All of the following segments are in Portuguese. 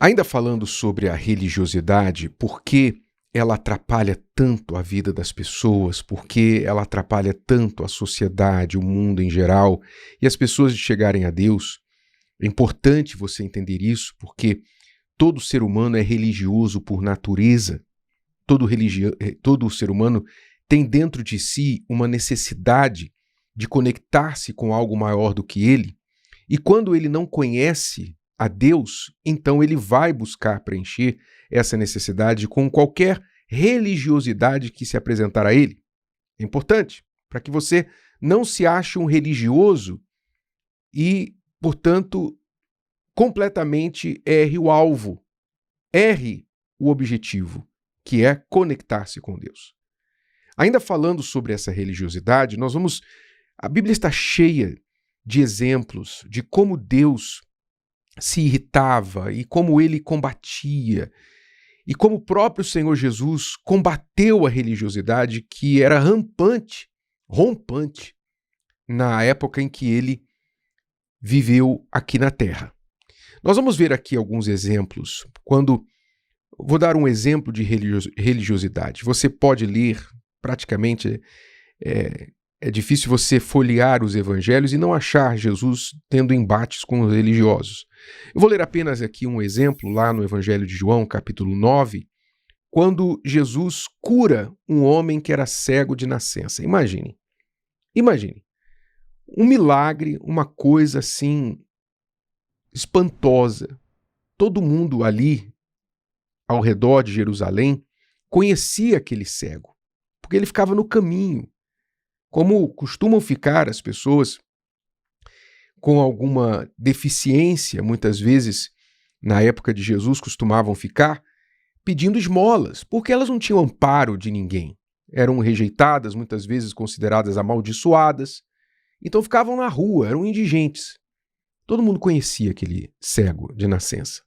Ainda falando sobre a religiosidade, por que ela atrapalha tanto a vida das pessoas, por que ela atrapalha tanto a sociedade, o mundo em geral, e as pessoas de chegarem a Deus, é importante você entender isso, porque todo ser humano é religioso por natureza, todo ser humano tem dentro de si uma necessidade de conectar-se com algo maior do que ele, e quando ele não conhece a Deus, então ele vai buscar preencher essa necessidade com qualquer religiosidade que se apresentar a ele. É importante para que você não se ache um religioso e, portanto, completamente erre o alvo, erre o objetivo, que é conectar-se com Deus. Ainda falando sobre essa religiosidade, a Bíblia está cheia de exemplos de como Deus se irritava e como ele combatia, e como o próprio Senhor Jesus combateu a religiosidade que era rompante na época em que ele viveu aqui na Terra. Nós vamos ver aqui alguns exemplos. Vou dar um exemplo de religiosidade. Você pode ler, praticamente, é difícil você folhear os evangelhos e não achar Jesus tendo embates com os religiosos. Eu vou ler apenas aqui um exemplo lá no Evangelho de João, capítulo 9, quando Jesus cura um homem que era cego de nascença. Imagine, um milagre, uma coisa assim espantosa. Todo mundo ali, ao redor de Jerusalém, conhecia aquele cego, porque ele ficava no caminho. Como costumam ficar as pessoas com alguma deficiência, muitas vezes, na época de Jesus, costumavam ficar pedindo esmolas, porque elas não tinham amparo de ninguém. Eram rejeitadas, muitas vezes consideradas amaldiçoadas. Então ficavam na rua, eram indigentes. Todo mundo conhecia aquele cego de nascença.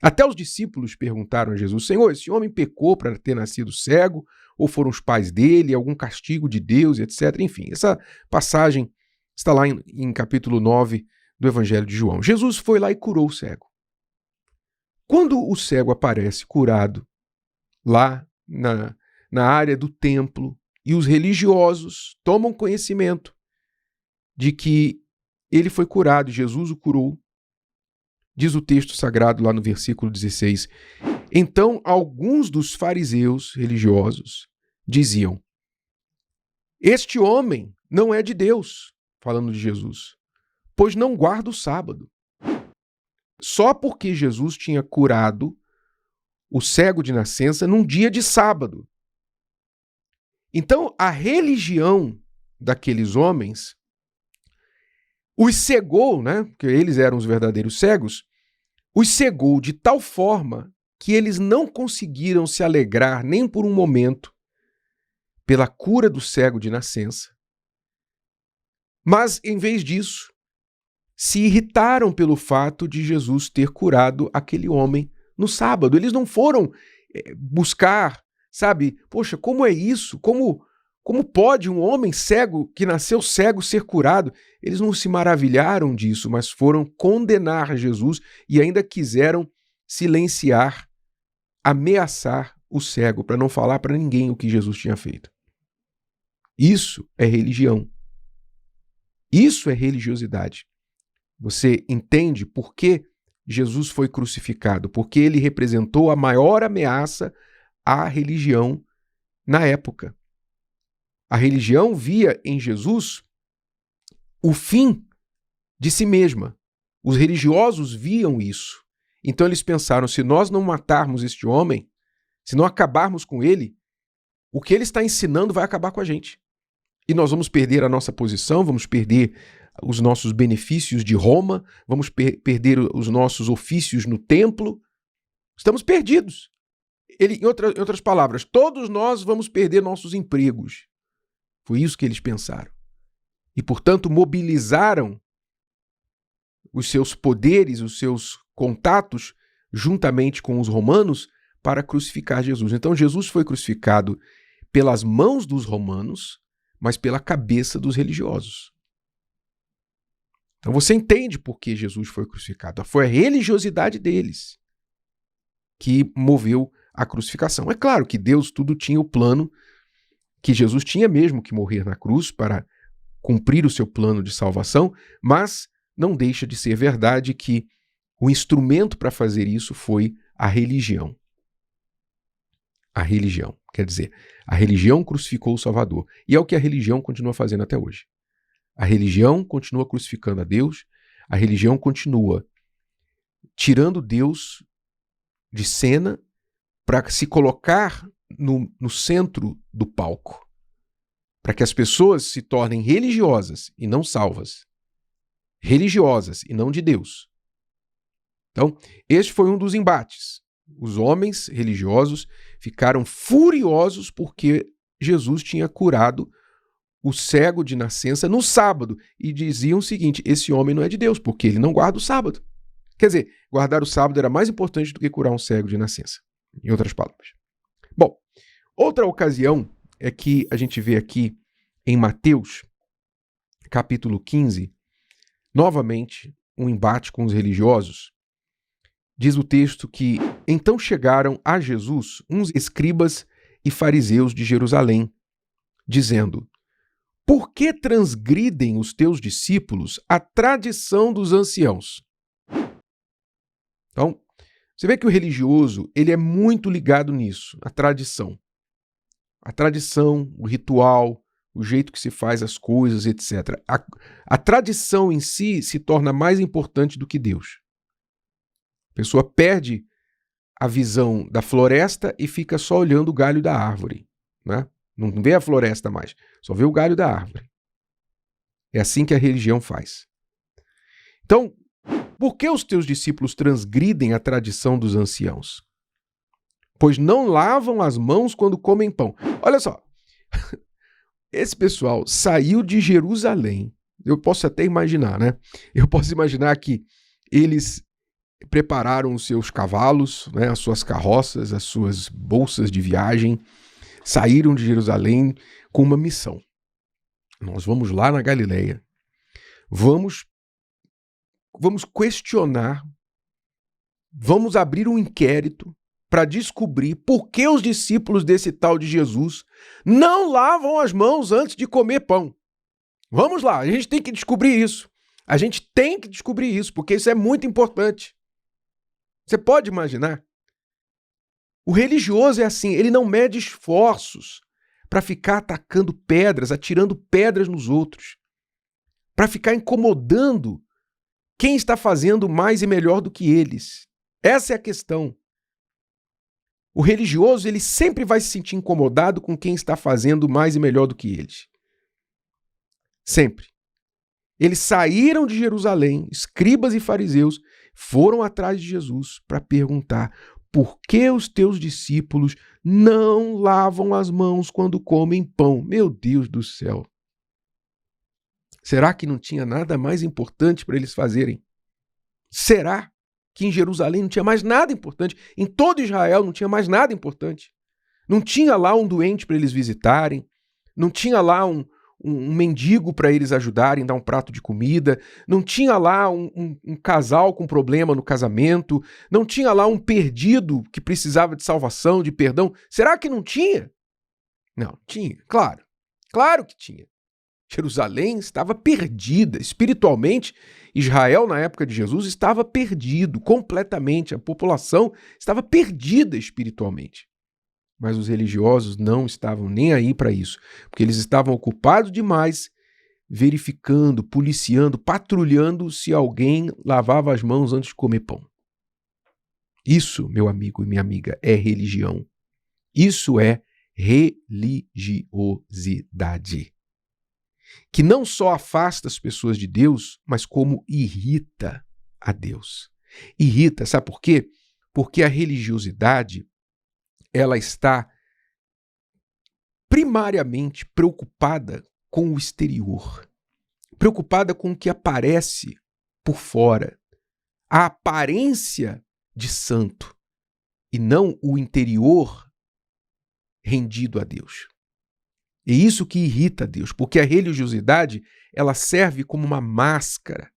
Até os discípulos perguntaram a Jesus: Senhor, esse homem pecou para ter nascido cego? Ou foram os pais dele, algum castigo de Deus, etc. Enfim, essa passagem está lá em capítulo 9 do Evangelho de João. Jesus foi lá e curou o cego. Quando o cego aparece curado lá na área do templo e os religiosos tomam conhecimento de que ele foi curado e Jesus o curou, diz o texto sagrado lá no versículo 16, então alguns dos fariseus religiosos diziam: este homem não é de Deus, falando de Jesus, pois não guarda o sábado. Só porque Jesus tinha curado o cego de nascença num dia de sábado. Então a religião daqueles homens os cegou, né? Porque eles eram os verdadeiros cegos, os cegou de tal forma que eles não conseguiram se alegrar nem por um momento pela cura do cego de nascença. Mas, em vez disso, se irritaram pelo fato de Jesus ter curado aquele homem no sábado. Eles não foram buscar, sabe, poxa, como é isso? Como pode um homem cego, que nasceu cego, ser curado? Eles não se maravilharam disso, mas foram condenar Jesus e ainda quiseram silenciar, ameaçar o cego para não falar para ninguém o que Jesus tinha feito. Isso é religião. Isso é religiosidade. Você entende por que Jesus foi crucificado? Porque ele representou a maior ameaça à religião na época. A religião via em Jesus o fim de si mesma. Os religiosos viam isso. Então eles pensaram: se nós não matarmos este homem, se não acabarmos com ele, o que ele está ensinando vai acabar com a gente. E nós vamos perder a nossa posição, vamos perder os nossos benefícios de Roma, vamos perder os nossos ofícios no templo. Estamos perdidos. Em outras palavras, todos nós vamos perder nossos empregos. Foi isso que eles pensaram. E, portanto, mobilizaram os seus poderes, os seus contatos, juntamente com os romanos, para crucificar Jesus. Então, Jesus foi crucificado pelas mãos dos romanos, mas pela cabeça dos religiosos. Então você entende por que Jesus foi crucificado. Foi a religiosidade deles. que moveu a crucificação. É claro que Deus tudo tinha o plano, que Jesus tinha mesmo que morrer na cruz para cumprir o seu plano de salvação, mas não deixa de ser verdade que o instrumento para fazer isso foi a religião. A religião. Quer dizer, a religião crucificou o Salvador. E é o que a religião continua fazendo até hoje. A religião continua crucificando a Deus, a religião continua tirando Deus de cena para se colocar no centro do palco, para que as pessoas se tornem religiosas e não salvas, religiosas e não de Deus. Então, este foi um dos embates. Os homens religiosos ficaram furiosos porque Jesus tinha curado o cego de nascença no sábado e diziam o seguinte: esse homem não é de Deus, porque ele não guarda o sábado. Quer dizer, guardar o sábado era mais importante do que curar um cego de nascença, em outras palavras. Bom, outra ocasião é que a gente vê aqui em Mateus, capítulo 15, novamente um embate com os religiosos. Diz o texto que então chegaram a Jesus uns escribas e fariseus de Jerusalém, dizendo: por que transgridem os teus discípulos a tradição dos anciãos? Então, você vê que o religioso ele é muito ligado nisso, a tradição. A tradição, o ritual, o jeito que se faz as coisas, etc. A tradição em si se torna mais importante do que Deus. A pessoa perde a visão da floresta e fica só olhando o galho da árvore, né? Não vê a floresta mais, só vê o galho da árvore. É assim que a religião faz. Então, por que os teus discípulos transgridem a tradição dos anciãos? Pois não lavam as mãos quando comem pão. Olha só, esse pessoal saiu de Jerusalém. Eu posso até imaginar, né? Eu posso imaginar que eles prepararam os seus cavalos, né, as suas carroças, as suas bolsas de viagem, saíram de Jerusalém com uma missão. Nós vamos lá na Galileia, vamos questionar, vamos abrir um inquérito para descobrir por que os discípulos desse tal de Jesus não lavam as mãos antes de comer pão. Vamos lá, a gente tem que descobrir isso. A gente tem que descobrir isso, porque isso é muito importante. Você pode imaginar? O religioso é assim, ele não mede esforços para ficar atacando pedras, atirando pedras nos outros, para ficar incomodando quem está fazendo mais e melhor do que eles. Essa é a questão. O religioso, ele sempre vai se sentir incomodado com quem está fazendo mais e melhor do que eles. Sempre. Eles saíram de Jerusalém, escribas e fariseus, foram atrás de Jesus para perguntar: por que os teus discípulos não lavam as mãos quando comem pão? Meu Deus do céu! Será que não tinha nada mais importante para eles fazerem? Será que em Jerusalém não tinha mais nada importante? Em todo Israel não tinha mais nada importante? Não tinha lá um doente para eles visitarem? Não tinha lá um mendigo para eles ajudarem, dar um prato de comida? Não tinha lá um casal com problema no casamento? Não tinha lá um perdido que precisava de salvação, de perdão? Será que não tinha? Não, tinha, claro. Claro que tinha. Jerusalém estava perdida. Espiritualmente, Israel, na época de Jesus, estava perdido completamente. A população estava perdida espiritualmente. Mas os religiosos não estavam nem aí para isso, porque eles estavam ocupados demais verificando, policiando, patrulhando se alguém lavava as mãos antes de comer pão. Isso, meu amigo e minha amiga, é religião. Isso é religiosidade. Que não só afasta as pessoas de Deus, mas como irrita a Deus. Irrita, sabe por quê? Porque a religiosidade, ela está primariamente preocupada com o exterior, preocupada com o que aparece por fora, a aparência de santo, e não o interior rendido a Deus. É isso que irrita a Deus, porque a religiosidade, ela serve como uma máscara,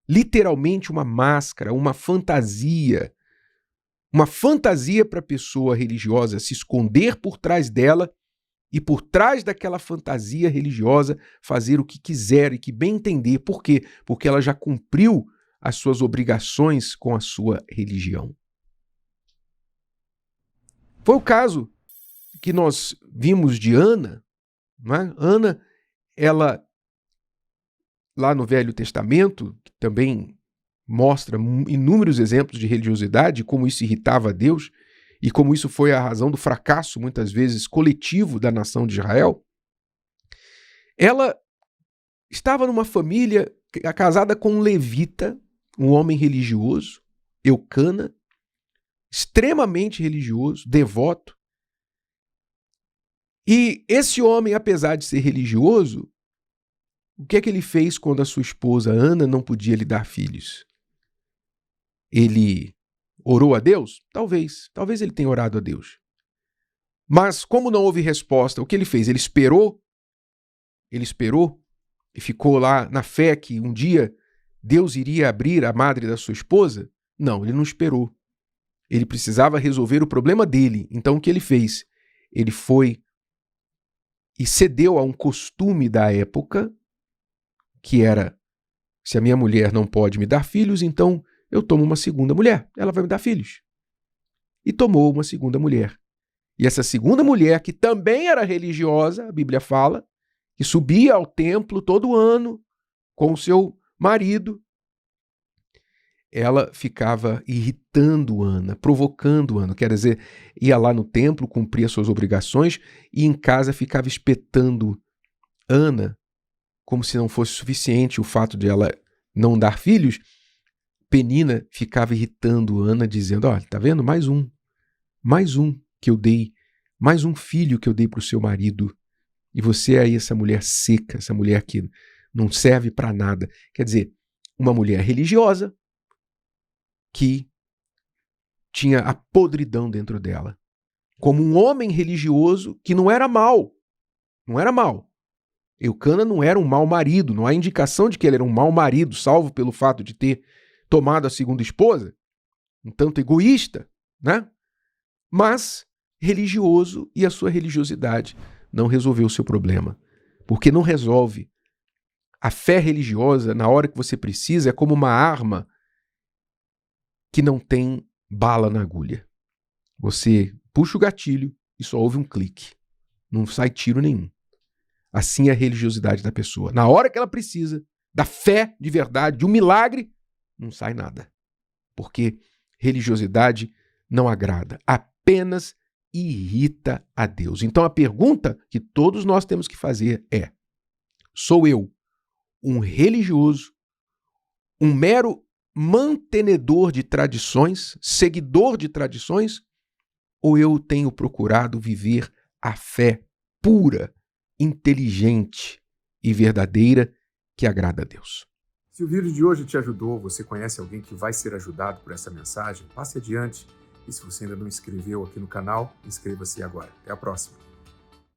literalmente uma máscara, uma fantasia, uma fantasia para a pessoa religiosa se esconder por trás dela e por trás daquela fantasia religiosa fazer o que quiser e que bem entender. Por quê? Porque ela já cumpriu as suas obrigações com a sua religião. Foi o caso que nós vimos de Ana, não é? Ana, ela, lá no Velho Testamento, que também mostra inúmeros exemplos de religiosidade, como isso irritava a Deus e como isso foi a razão do fracasso, muitas vezes, coletivo da nação de Israel. Ela estava numa família casada com um levita, um homem religioso, Eucana, extremamente religioso, devoto. E esse homem, apesar de ser religioso, o que é que ele fez quando a sua esposa Ana não podia lhe dar filhos? Ele orou a Deus? Talvez ele tenha orado a Deus. Mas como não houve resposta, o que ele fez? Ele esperou e ficou lá na fé que um dia Deus iria abrir a madre da sua esposa? Não, ele não esperou. Ele precisava resolver o problema dele. Então o que ele fez? Ele foi e cedeu a um costume da época, que era: se a minha mulher não pode me dar filhos, então eu tomo uma segunda mulher, ela vai me dar filhos. E tomou uma segunda mulher. E essa segunda mulher, que também era religiosa, a Bíblia fala, que subia ao templo todo ano com o seu marido, ela ficava irritando Ana, provocando Ana. Quer dizer, ia lá no templo, cumpria suas obrigações e em casa ficava espetando Ana, como se não fosse suficiente o fato de ela não dar filhos. Penina ficava irritando Ana, dizendo: olha, tá vendo? Mais um que eu dei, mais um filho que eu dei para o seu marido. E você aí, essa mulher seca, essa mulher que não serve para nada. Quer dizer, uma mulher religiosa que tinha a podridão dentro dela. Como um homem religioso que não era mau. Não era mau. Eucana não era um mau marido. Não há indicação de que ele era um mau marido, salvo pelo fato de ter tomado a segunda esposa. Um tanto egoísta, né? Mas religioso, e a sua religiosidade não resolveu o seu problema. Porque não resolve. A fé religiosa, na hora que você precisa, é como uma arma que não tem bala na agulha. Você puxa o gatilho e só ouve um clique. Não sai tiro nenhum. Assim é a religiosidade da pessoa. Na hora que ela precisa da fé de verdade, de um milagre, não sai nada. Porque religiosidade não agrada, apenas irrita a Deus. Então a pergunta que todos nós temos que fazer é: sou eu um religioso, um mero mantenedor de tradições, seguidor de tradições, ou eu tenho procurado viver a fé pura, inteligente e verdadeira que agrada a Deus? Se o vídeo de hoje te ajudou, você conhece alguém que vai ser ajudado por essa mensagem, passe adiante. E se você ainda não inscreveu aqui no canal, inscreva-se agora. Até a próxima.